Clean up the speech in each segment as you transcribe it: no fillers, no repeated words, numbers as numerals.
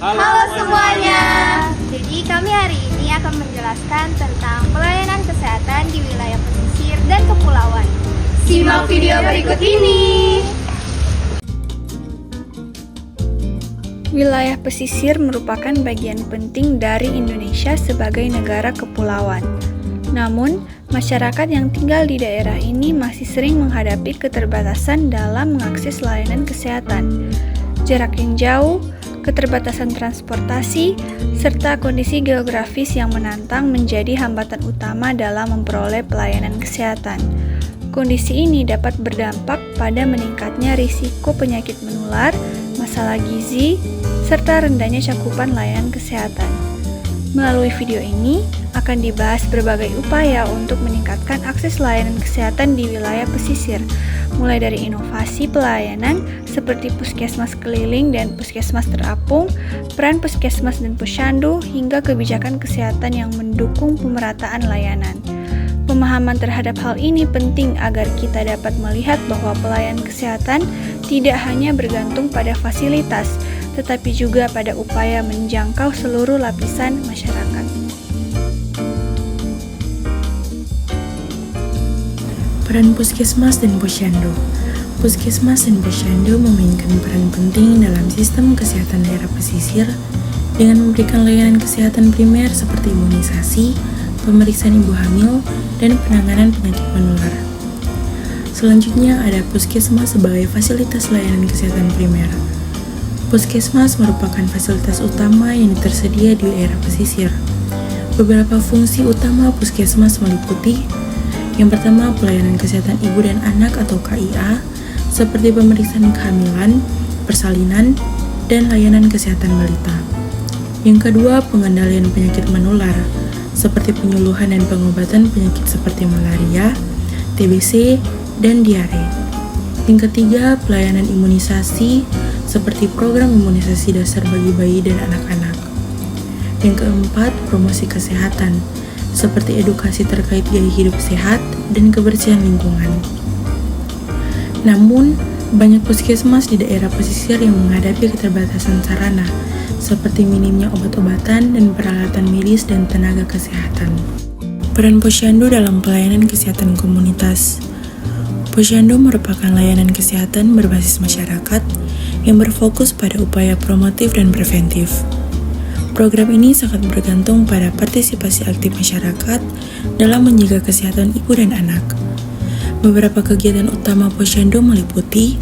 Halo semuanya. Jadi kami hari ini akan menjelaskan tentang pelayanan kesehatan di wilayah pesisir dan kepulauan. Simak video berikut ini. Wilayah pesisir merupakan bagian penting dari Indonesia sebagai negara kepulauan. Namun, masyarakat yang tinggal di daerah ini masih sering menghadapi keterbatasan dalam mengakses layanan kesehatan. Jarak yang jauh, keterbatasan transportasi, serta kondisi geografis yang menantang menjadi hambatan utama dalam memperoleh pelayanan kesehatan. Kondisi ini dapat berdampak pada meningkatnya risiko penyakit menular, masalah gizi, serta rendahnya cakupan layanan kesehatan. Melalui video ini, akan dibahas berbagai upaya untuk meningkatkan akses layanan kesehatan di wilayah pesisir, mulai dari inovasi pelayanan seperti puskesmas keliling dan puskesmas terapung, peran puskesmas dan posyandu, hingga kebijakan kesehatan yang mendukung pemerataan layanan. Pemahaman terhadap hal ini penting agar kita dapat melihat bahwa pelayanan kesehatan tidak hanya bergantung pada fasilitas, tetapi juga pada upaya menjangkau seluruh lapisan masyarakat. Peran puskesmas dan posyandu. Puskesmas dan posyandu memainkan peran penting dalam sistem kesehatan daerah pesisir dengan memberikan layanan kesehatan primer seperti imunisasi, pemeriksaan ibu hamil, dan penanganan penyakit menular. Selanjutnya ada puskesmas sebagai fasilitas layanan kesehatan primer. Puskesmas merupakan fasilitas utama yang tersedia di daerah pesisir. Beberapa fungsi utama puskesmas meliputi: yang pertama, pelayanan kesehatan ibu dan anak atau KIA, seperti pemeriksaan kehamilan, persalinan, dan layanan kesehatan balita. Yang kedua, pengendalian penyakit menular, seperti penyuluhan dan pengobatan penyakit seperti malaria, TBC, dan diare. Yang ketiga, pelayanan imunisasi, seperti program imunisasi dasar bagi bayi dan anak-anak. Yang keempat, promosi kesehatan, seperti edukasi terkait gaya hidup sehat dan kebersihan lingkungan. Namun, banyak puskesmas di daerah pesisir yang menghadapi keterbatasan sarana, seperti minimnya obat-obatan dan peralatan medis dan tenaga kesehatan. Peran posyandu dalam pelayanan kesehatan komunitas. Posyandu merupakan layanan kesehatan berbasis masyarakat yang berfokus pada upaya promotif dan preventif. Program ini sangat bergantung pada partisipasi aktif masyarakat dalam menjaga kesehatan ibu dan anak. Beberapa kegiatan utama posyandu meliputi: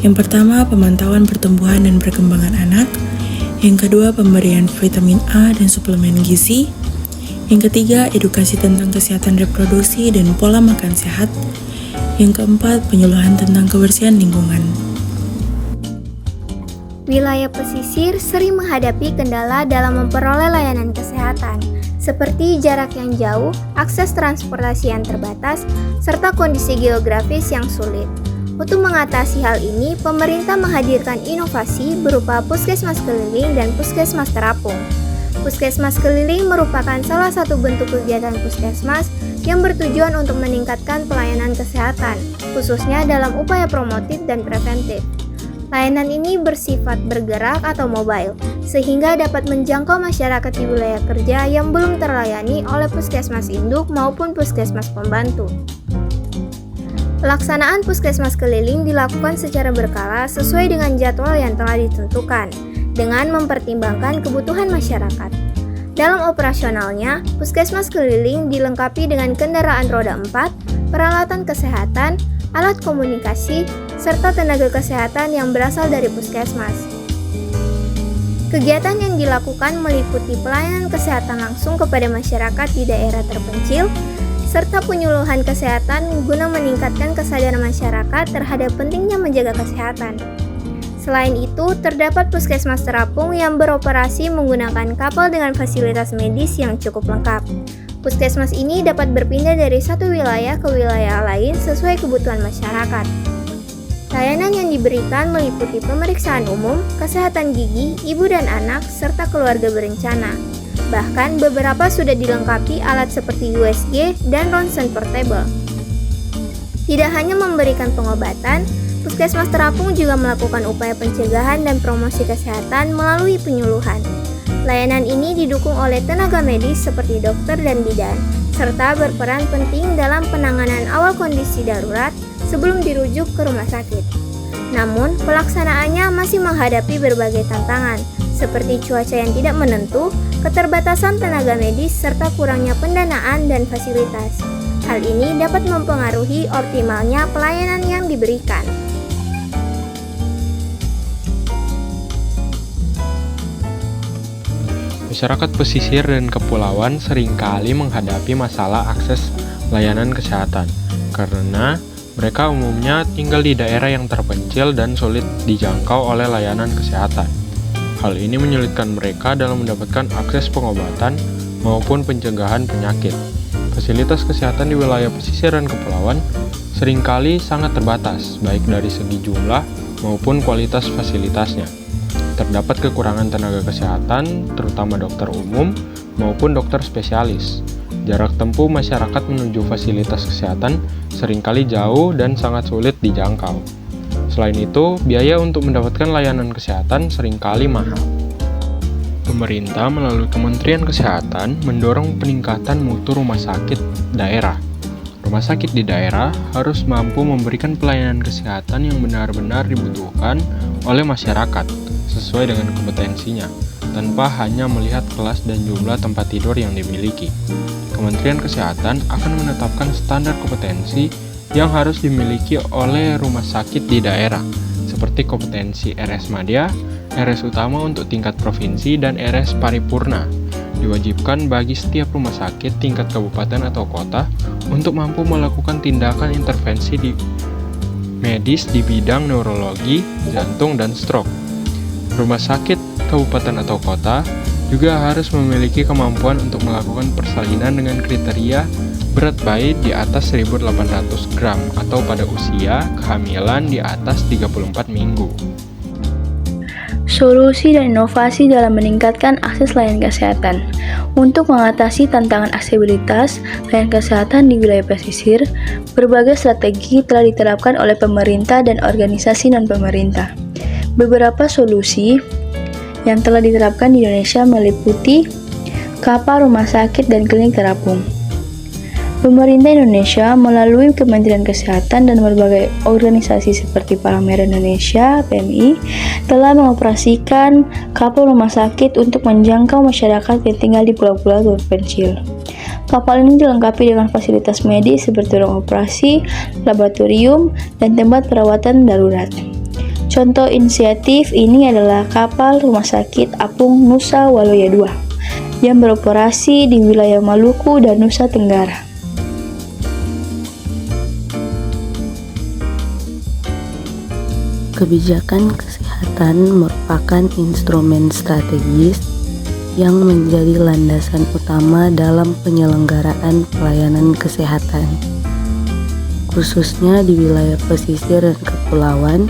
yang pertama, pemantauan pertumbuhan dan perkembangan anak; yang kedua, pemberian vitamin A dan suplemen gizi; yang ketiga, edukasi tentang kesehatan reproduksi dan pola makan sehat; yang keempat, penyuluhan tentang kebersihan lingkungan. Wilayah pesisir sering menghadapi kendala dalam memperoleh layanan kesehatan, seperti jarak yang jauh, akses transportasi yang terbatas, serta kondisi geografis yang sulit. Untuk mengatasi hal ini, pemerintah menghadirkan inovasi berupa puskesmas keliling dan puskesmas terapung. Puskesmas keliling merupakan salah satu bentuk kegiatan puskesmas yang bertujuan untuk meningkatkan pelayanan kesehatan, khususnya dalam upaya promotif dan preventif. Layanan ini bersifat bergerak atau mobile, sehingga dapat menjangkau masyarakat di wilayah kerja yang belum terlayani oleh puskesmas induk maupun puskesmas pembantu. Pelaksanaan puskesmas keliling dilakukan secara berkala sesuai dengan jadwal yang telah ditentukan, dengan mempertimbangkan kebutuhan masyarakat. Dalam operasionalnya, puskesmas keliling dilengkapi dengan kendaraan roda 4, peralatan kesehatan, alat komunikasi, serta tenaga kesehatan yang berasal dari puskesmas. Kegiatan yang dilakukan meliputi pelayanan kesehatan langsung kepada masyarakat di daerah terpencil, serta penyuluhan kesehatan guna meningkatkan kesadaran masyarakat terhadap pentingnya menjaga kesehatan. Selain itu, terdapat puskesmas terapung yang beroperasi menggunakan kapal dengan fasilitas medis yang cukup lengkap. Puskesmas ini dapat berpindah dari satu wilayah ke wilayah lain sesuai kebutuhan masyarakat. Layanan yang diberikan meliputi pemeriksaan umum, kesehatan gigi, ibu dan anak, serta keluarga berencana. Bahkan beberapa sudah dilengkapi alat seperti USG dan ronsen portable. Tidak hanya memberikan pengobatan, Puskesmas Terapung juga melakukan upaya pencegahan dan promosi kesehatan melalui penyuluhan. Layanan ini didukung oleh tenaga medis seperti dokter dan bidan, serta berperan penting dalam penanganan awal kondisi darurat sebelum dirujuk ke rumah sakit. Namun, pelaksanaannya masih menghadapi berbagai tantangan, seperti cuaca yang tidak menentu, keterbatasan tenaga medis, serta kurangnya pendanaan dan fasilitas. Hal ini dapat mempengaruhi optimalnya pelayanan yang diberikan. Masyarakat pesisir dan kepulauan seringkali menghadapi masalah akses layanan kesehatan karena mereka umumnya tinggal di daerah yang terpencil dan sulit dijangkau oleh layanan kesehatan. Hal ini menyulitkan mereka dalam mendapatkan akses pengobatan maupun pencegahan penyakit. Fasilitas kesehatan di wilayah pesisir dan kepulauan seringkali sangat terbatas, baik dari segi jumlah maupun kualitas fasilitasnya. Terdapat kekurangan tenaga kesehatan, terutama dokter umum maupun dokter spesialis. Jarak tempuh masyarakat menuju fasilitas kesehatan seringkali jauh dan sangat sulit dijangkau. Selain itu, biaya untuk mendapatkan layanan kesehatan seringkali mahal. Pemerintah melalui Kementerian Kesehatan mendorong peningkatan mutu rumah sakit daerah. Rumah sakit di daerah harus mampu memberikan pelayanan kesehatan yang benar-benar dibutuhkan oleh masyarakat sesuai dengan kompetensinya, tanpa hanya melihat kelas dan jumlah tempat tidur yang dimiliki. Kementerian Kesehatan akan menetapkan standar kompetensi yang harus dimiliki oleh rumah sakit di daerah, seperti kompetensi RS Madya, RS Utama untuk tingkat provinsi, dan RS Paripurna. Diwajibkan bagi setiap rumah sakit tingkat kabupaten atau kota untuk mampu melakukan tindakan intervensi medis di bidang neurologi, jantung, dan stroke. Rumah sakit kabupaten atau kota juga harus memiliki kemampuan untuk melakukan persalinan dengan kriteria berat bayi di atas 1.800 gram atau pada usia kehamilan di atas 34 minggu. Solusi dan inovasi dalam meningkatkan akses layanan kesehatan. Untuk mengatasi tantangan aksesibilitas layanan kesehatan di wilayah pesisir, berbagai strategi telah diterapkan oleh pemerintah dan organisasi non-pemerintah. Beberapa solusi yang telah diterapkan di Indonesia meliputi kapal rumah sakit dan klinik terapung. Pemerintah Indonesia melalui Kementerian Kesehatan dan berbagai organisasi seperti Palang Merah Indonesia (PMI) telah mengoperasikan kapal rumah sakit untuk menjangkau masyarakat yang tinggal di pulau-pulau terpencil. Kapal ini dilengkapi dengan fasilitas medis seperti ruang operasi, laboratorium, dan tempat perawatan darurat. Contoh inisiatif ini adalah kapal rumah sakit apung Nusa Waloya II yang beroperasi di wilayah Maluku dan Nusa Tenggara. Kebijakan kesehatan merupakan instrumen strategis yang menjadi landasan utama dalam penyelenggaraan pelayanan kesehatan, khususnya di wilayah pesisir dan kepulauan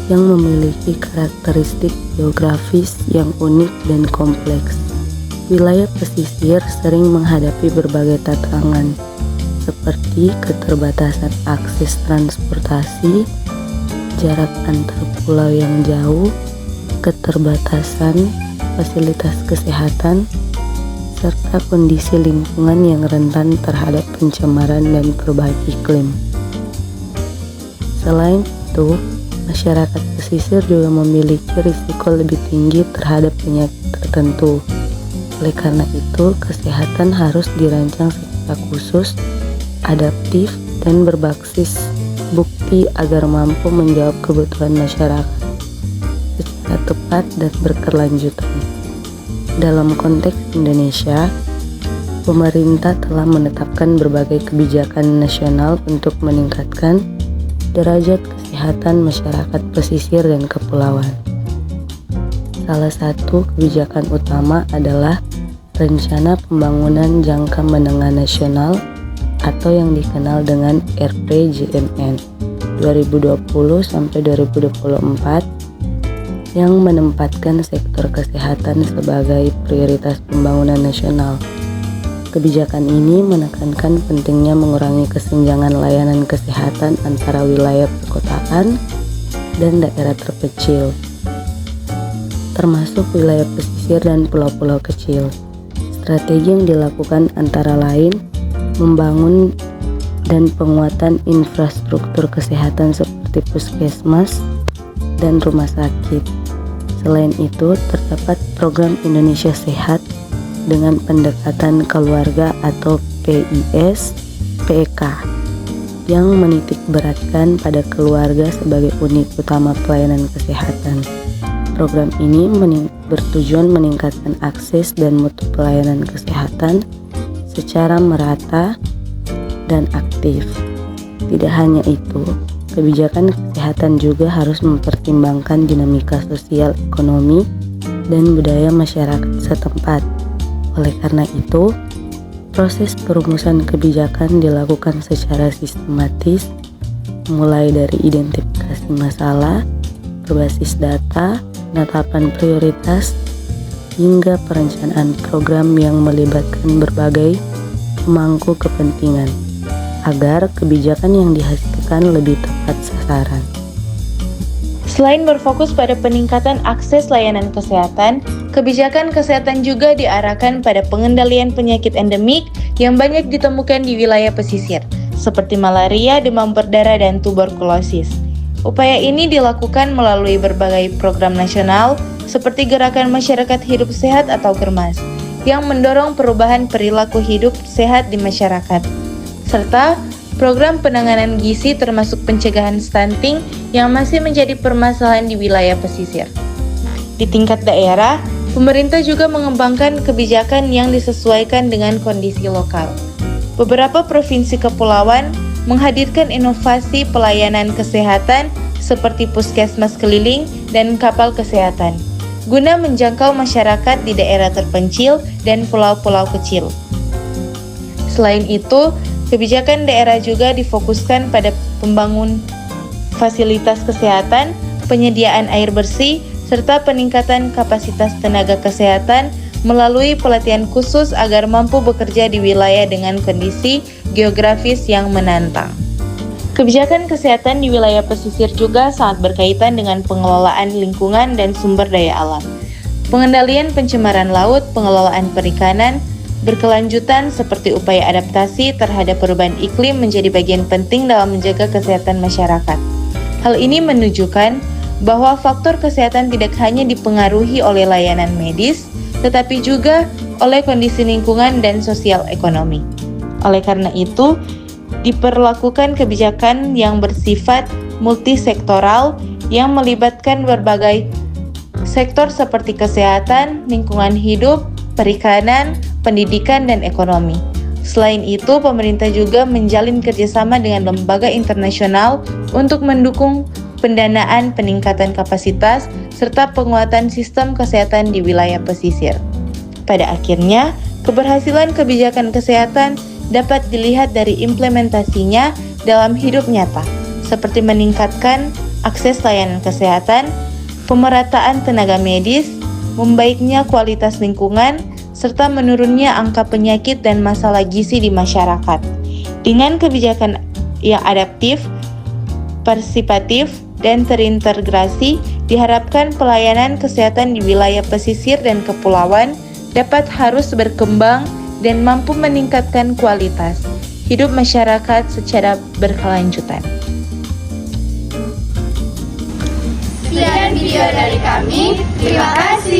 yang memiliki karakteristik geografis yang unik dan kompleks. Wilayah pesisir sering menghadapi berbagai tantangan, seperti keterbatasan akses transportasi, jarak antar pulau yang jauh, keterbatasan fasilitas kesehatan, serta kondisi lingkungan yang rentan terhadap pencemaran dan perubahan iklim. Selain itu, masyarakat pesisir juga memiliki risiko lebih tinggi terhadap penyakit tertentu. Oleh karena itu, kesehatan harus dirancang secara khusus, adaptif, dan berbasis bukti agar mampu menjawab kebutuhan masyarakat secara tepat dan berkelanjutan. Dalam konteks Indonesia, pemerintah telah menetapkan berbagai kebijakan nasional untuk meningkatkan derajat kesehatan masyarakat pesisir dan kepulauan. Salah satu kebijakan utama adalah Rencana Pembangunan Jangka Menengah Nasional atau yang dikenal dengan RPJMN 2020-2024 yang menempatkan sektor kesehatan sebagai prioritas pembangunan nasional. Kebijakan ini menekankan pentingnya mengurangi kesenjangan layanan kesehatan antara wilayah perkotaan dan daerah terpencil, termasuk wilayah pesisir dan pulau-pulau kecil. Strategi yang dilakukan antara lain membangun dan penguatan infrastruktur kesehatan seperti puskesmas dan rumah sakit. Selain itu, terdapat program Indonesia Sehat dengan pendekatan keluarga atau PIS, PK, yang menitik beratkan pada keluarga sebagai unit utama pelayanan kesehatan. Program ini bertujuan meningkatkan akses dan mutu pelayanan kesehatan secara merata dan aktif. Tidak hanya itu, kebijakan kesehatan juga harus mempertimbangkan dinamika sosial, ekonomi, dan budaya masyarakat setempat. Oleh karena itu, proses perumusan kebijakan dilakukan secara sistematis, mulai dari identifikasi masalah, berbasis data, penetapan prioritas, hingga perencanaan program yang melibatkan berbagai pemangku kepentingan, agar kebijakan yang dihasilkan lebih tepat sasaran. Selain berfokus pada peningkatan akses layanan kesehatan, kebijakan kesehatan juga diarahkan pada pengendalian penyakit endemik yang banyak ditemukan di wilayah pesisir, seperti malaria, demam berdarah, dan tuberkulosis. Upaya ini dilakukan melalui berbagai program nasional seperti Gerakan Masyarakat Hidup Sehat atau GERMAS, yang mendorong perubahan perilaku hidup sehat di masyarakat, serta program penanganan gizi termasuk pencegahan stunting yang masih menjadi permasalahan di wilayah pesisir. Di tingkat daerah, pemerintah juga mengembangkan kebijakan yang disesuaikan dengan kondisi lokal. Beberapa provinsi kepulauan menghadirkan inovasi pelayanan kesehatan seperti puskesmas keliling dan kapal kesehatan, guna menjangkau masyarakat di daerah terpencil dan pulau-pulau kecil. Selain itu, kebijakan daerah juga difokuskan pada pembangunan fasilitas kesehatan, penyediaan air bersih, serta peningkatan kapasitas tenaga kesehatan melalui pelatihan khusus agar mampu bekerja di wilayah dengan kondisi geografis yang menantang. Kebijakan kesehatan di wilayah pesisir juga sangat berkaitan dengan pengelolaan lingkungan dan sumber daya alam. Pengendalian pencemaran laut, pengelolaan perikanan, berkelanjutan seperti upaya adaptasi terhadap perubahan iklim menjadi bagian penting dalam menjaga kesehatan masyarakat. Hal ini menunjukkan bahwa faktor kesehatan tidak hanya dipengaruhi oleh layanan medis, tetapi juga oleh kondisi lingkungan dan sosial ekonomi. Oleh karena itu, diperlakukan kebijakan yang bersifat multisektoral yang melibatkan berbagai sektor seperti kesehatan, lingkungan hidup, perikanan, pendidikan, dan ekonomi. Selain itu, pemerintah juga menjalin kerjasama dengan lembaga internasional untuk mendukung pendanaan peningkatan kapasitas serta penguatan sistem kesehatan di wilayah pesisir. Pada akhirnya, keberhasilan kebijakan kesehatan dapat dilihat dari implementasinya dalam hidup nyata, seperti meningkatkan akses layanan kesehatan, pemerataan tenaga medis, membaiknya kualitas lingkungan, serta menurunnya angka penyakit dan masalah gizi di masyarakat. Dengan kebijakan yang adaptif, partisipatif, dan terintegrasi, diharapkan pelayanan kesehatan di wilayah pesisir dan kepulauan dapat harus berkembang dan mampu meningkatkan kualitas hidup masyarakat secara berkelanjutan. Sekian video dari kami, terima kasih.